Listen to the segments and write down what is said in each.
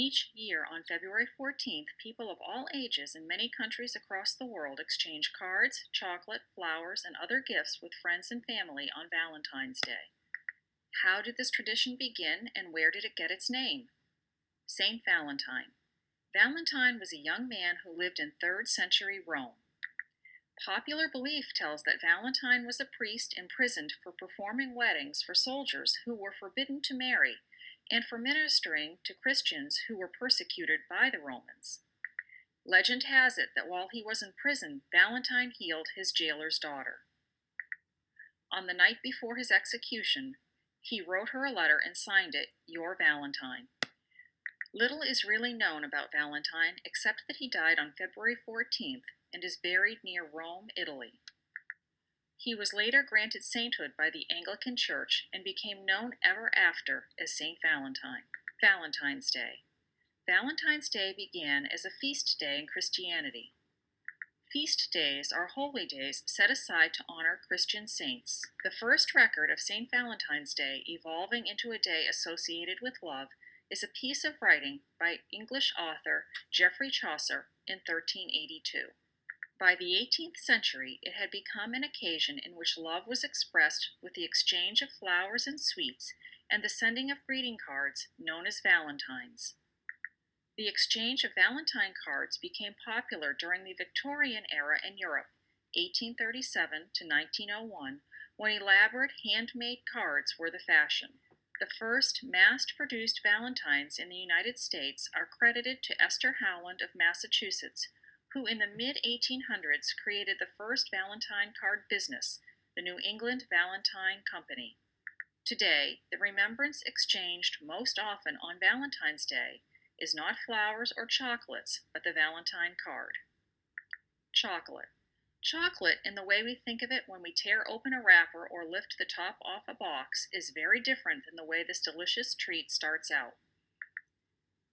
Each year on February 14th, people of all ages in many countries across the world exchange cards, chocolate, flowers, and other gifts with friends and family on Valentine's Day. How did this tradition begin and where did it get its name? Saint Valentine. Valentine was a young man who lived in 3rd century Rome. Popular belief tells that Valentine was a priest imprisoned for performing weddings for soldiers who were forbidden to marry and for ministering to Christians who were persecuted by the Romans. Legend has it that while he was in prison, Valentine healed his jailer's daughter. On the night before his execution, he wrote her a letter and signed it, "Your Valentine." Little is really known about Valentine except that he died on February 14th and is buried near Rome, Italy. He was later granted sainthood by the Anglican Church and became known ever after as Saint Valentine. Valentine's Day. Valentine's Day began as a feast day in Christianity. Feast days are holy days set aside to honor Christian saints. The first record of Saint Valentine's Day evolving into a day associated with love is a piece of writing by English author Geoffrey Chaucer in 1382. By the 18th century, it had become an occasion in which love was expressed with the exchange of flowers and sweets and the sending of greeting cards known as valentines. The exchange of valentine cards became popular during the Victorian era in Europe, 1837 to 1901, when elaborate handmade cards were the fashion. The first mass-produced valentines in the United States are credited to Esther Howland of Massachusetts, who in the mid-1800s created the first valentine card business, the New England Valentine Company. Today, the remembrance exchanged most often on Valentine's Day is not flowers or chocolates, but the Valentine card. Chocolate. Chocolate, in the way we think of it when we tear open a wrapper or lift the top off a box, is very different than the way this delicious treat starts out.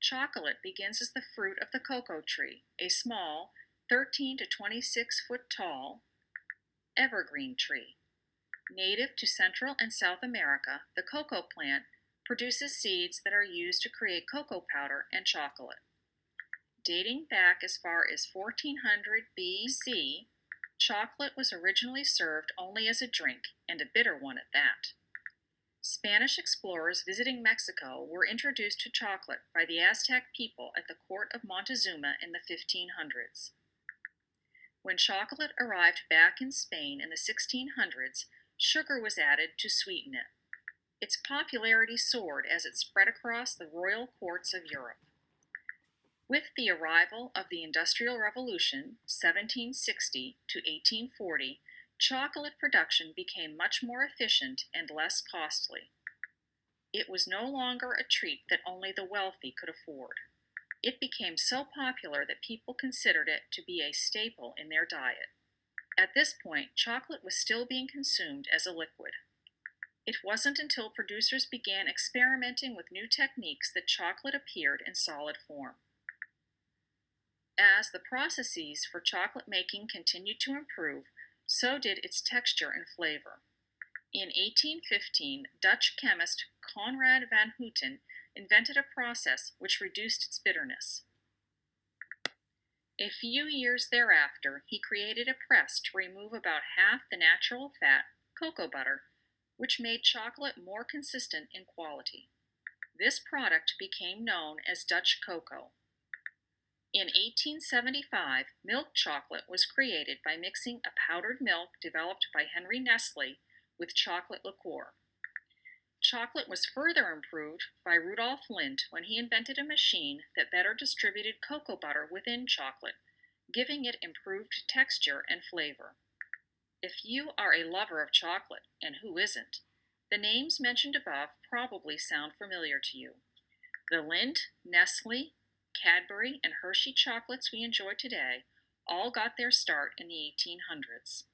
Chocolate begins as the fruit of the cocoa tree, a small, 13 to 26 foot tall, evergreen tree. Native to Central and South America, the cocoa plant produces seeds that are used to create cocoa powder and chocolate. Dating back as far as 1400 BC, chocolate was originally served only as a drink, and a bitter one at that. Spanish explorers visiting Mexico were introduced to chocolate by the Aztec people at the court of Montezuma in the 1500s. When chocolate arrived back in Spain in the 1600s, sugar was added to sweeten it. Its popularity soared as it spread across the royal courts of Europe. With the arrival of the Industrial Revolution, 1760 to 1840, chocolate production became much more efficient and less costly. It was no longer a treat that only the wealthy could afford. It became so popular that people considered it to be a staple in their diet. At this point, chocolate was still being consumed as a liquid. It wasn't until producers began experimenting with new techniques that chocolate appeared in solid form. As the processes for chocolate making continued to improve, so did its texture and flavor. In 1815, Dutch chemist Conrad van Houten invented a process which reduced its bitterness. A few years thereafter, he created a press to remove about half the natural fat, cocoa butter, which made chocolate more consistent in quality. This product became known as Dutch cocoa. In 1875, milk chocolate was created by mixing a powdered milk developed by Henry Nestle with chocolate liqueur. Chocolate was further improved by Rudolph Lindt when he invented a machine that better distributed cocoa butter within chocolate, giving it improved texture and flavor. If you are a lover of chocolate, and who isn't, the names mentioned above probably sound familiar to you. The Lindt, Nestle, Cadbury, and Hershey chocolates we enjoy today all got their start in the 1800s.